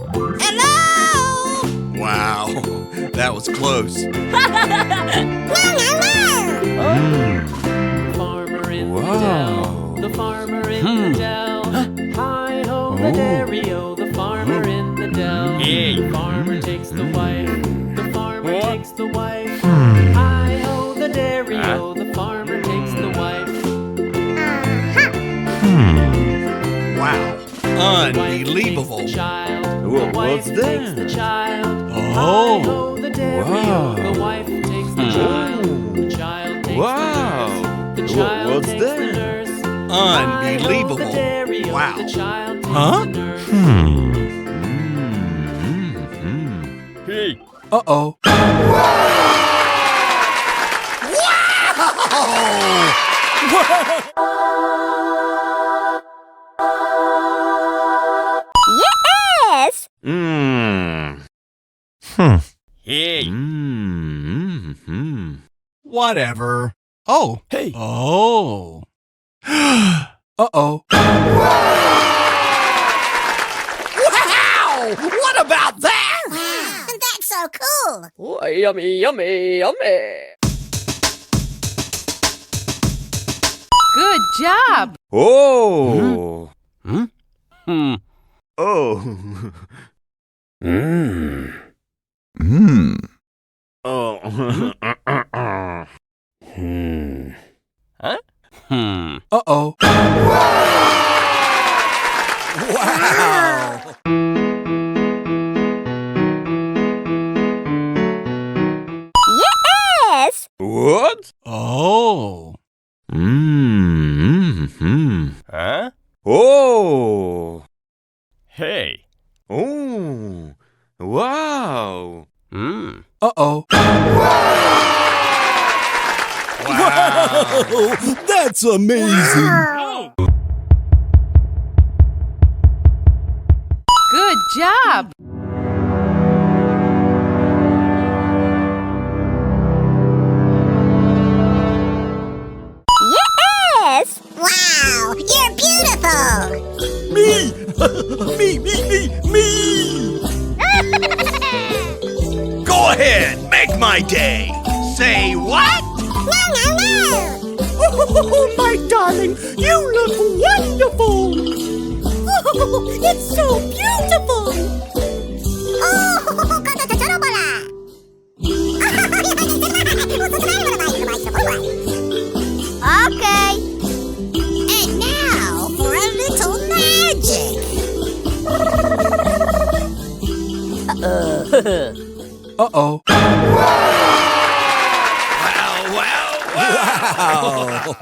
Hello! Wow, that was close. Farmer in the dell, the farmer in the dell. Hi-ho, the dairy-o, the farmer in the dell. The farmer takes the wife, the farmer takes the wife. Hi-ho, the dairy-o, the farmer takes the wife. Wow, unbelievable. The child, the What's wife that? takes the child. Oh. Hi-ho, the dairy-o, Wow. the wife takes the child. The child takes Wow. the nurse. The child What's takes that? the nurse. Unbelievable. The dairy-o, Wow. the child takes Huh? the nurse. Hey. Uh-oh. Yes! Hey. Whatever. Oh. Hey. Oh. Uh-oh. Wow! What about that? Wow, that's so cool! Oh, yummy, yummy, yummy. Good job! Oh. Hmm. Oh. Oh. Huh? Uh-oh. Wow! Yes! What? Oh. Huh? Oh. Hey. Oh. Wow. Uh-oh. Wow! That's amazing! Good job! Yes! Wow, you're beautiful! Me! Me! Go ahead, make my day! Say what? No! Oh, my darling, you look wonderful! Oh, it's so beautiful! Oh, okay. And now for a little magic. Uh-oh. Wow!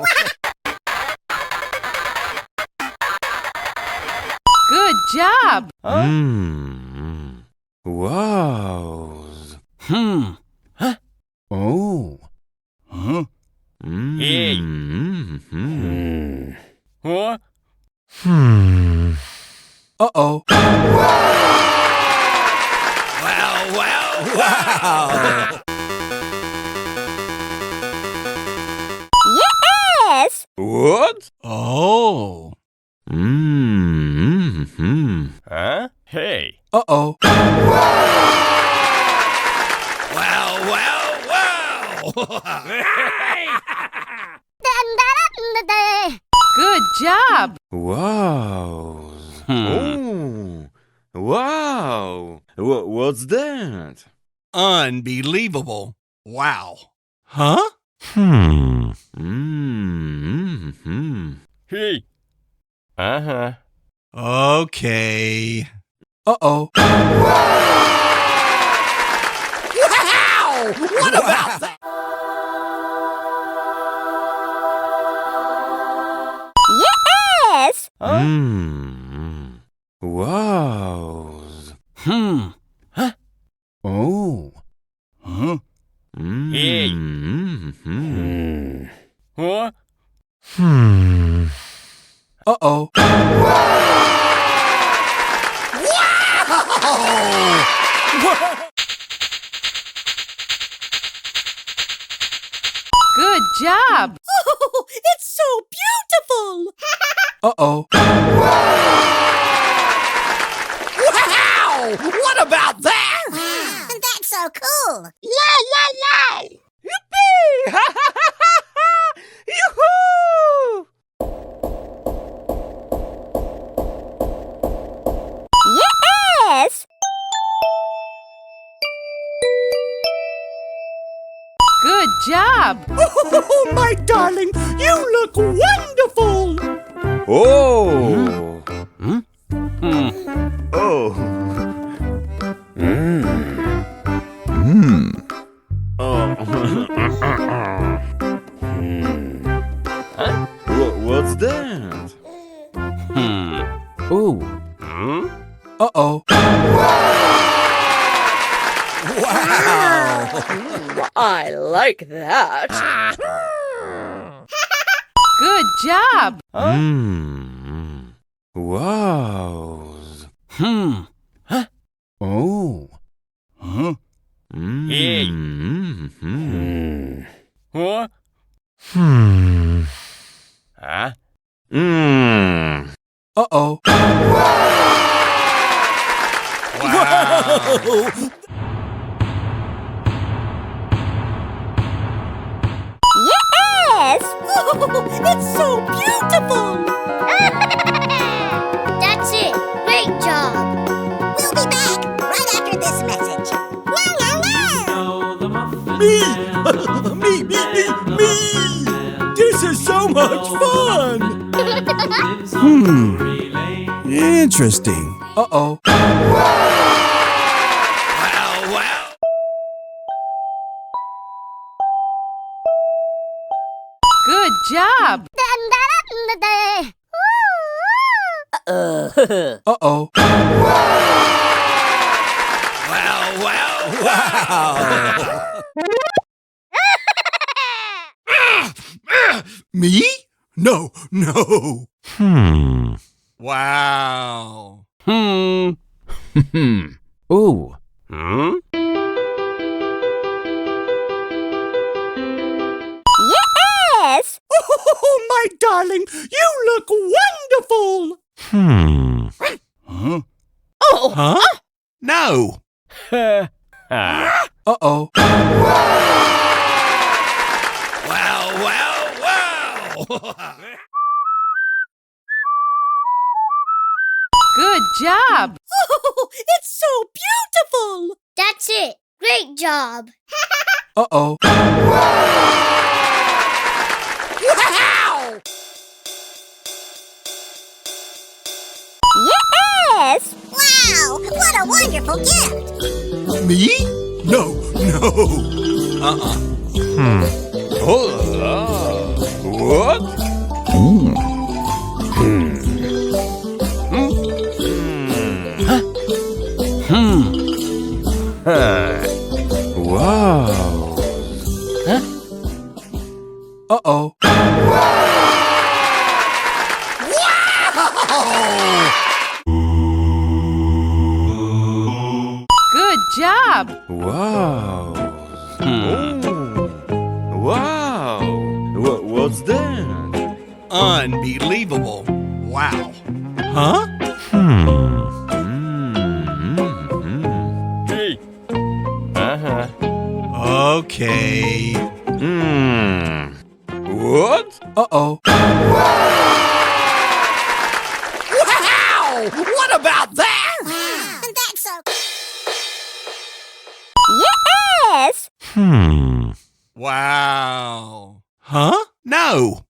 Good job! Wow. Oh. Huh? Hey. What? Uh-oh. Wow! Yes! What? Oh. Huh? Hey. Uh-oh. Good job! Wow. Oh. Wow. What's that? Unbelievable. Wow. Huh? Hey. Uh-huh. Okay. Uh-oh. Wow! What about that? Yes! Wow. Oh. Huh? Hey. What? Uh-oh. Good job! Oh, it's so beautiful! Uh-oh. Wow! Wow! What about that? Wow, that's so cool. Wow, wow, wow! Yippee! Ha ha ha ha ha! Yoo-hoo! Yes! Good job. Oh, my darling, you look wonderful! Oh! Oh! What's that? Ooh. Uh-oh. Wow! I like that. Good job. Wow. Oh. Huh? Hey. What? Huh? Uh-oh. Wow! Yes! It's so beautiful! That's it! Great job! We'll be back right after this message. La la la! Oh, the muffin Me! man, the muffin Me! man, the Me! muffin man. This is so much fun! Lives on Drury Lane. Interesting. Uh-oh. Wow, wow! Good job. Uh-oh. Wow, wow, wow! Me? No, no! Wow! Ooh. Yes! Oh, my darling, you look wonderful! Huh? Huh? No! Uh-oh. Wow, wow, wow! Good job. It's so beautiful! That's it! Great job! Uh-oh. Wow! Yes! Wow! What a wonderful gift! Me? No, no! Uh-uh. Oh la la. What? Wow. Uh-oh. Good job. Wow. Oh. Wow. What's that? Unbelievable. Wow. Huh? Hey. Uh-huh. Okay. What? Uh-oh. Wow! What about that? Wow! That's so... Yes! Wow. Huh? No.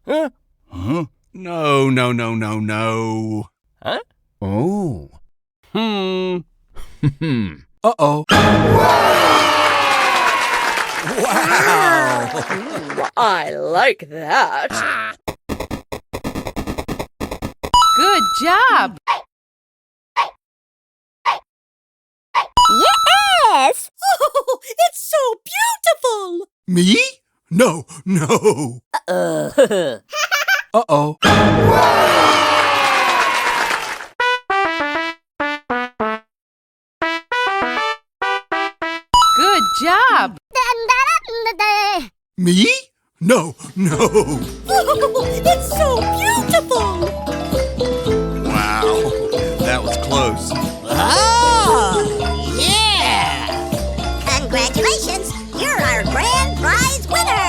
Huh? Huh? No, no, no, no, no. Huh? Oh. Uh-oh. Wow. I like that. Good job. Yes! It's so beautiful! Me? No, no. Uh-oh. Good job. Me? No, no. It's so beautiful! Wow. That was close. Oh, yeah! Congratulations! You're our grand prize winner!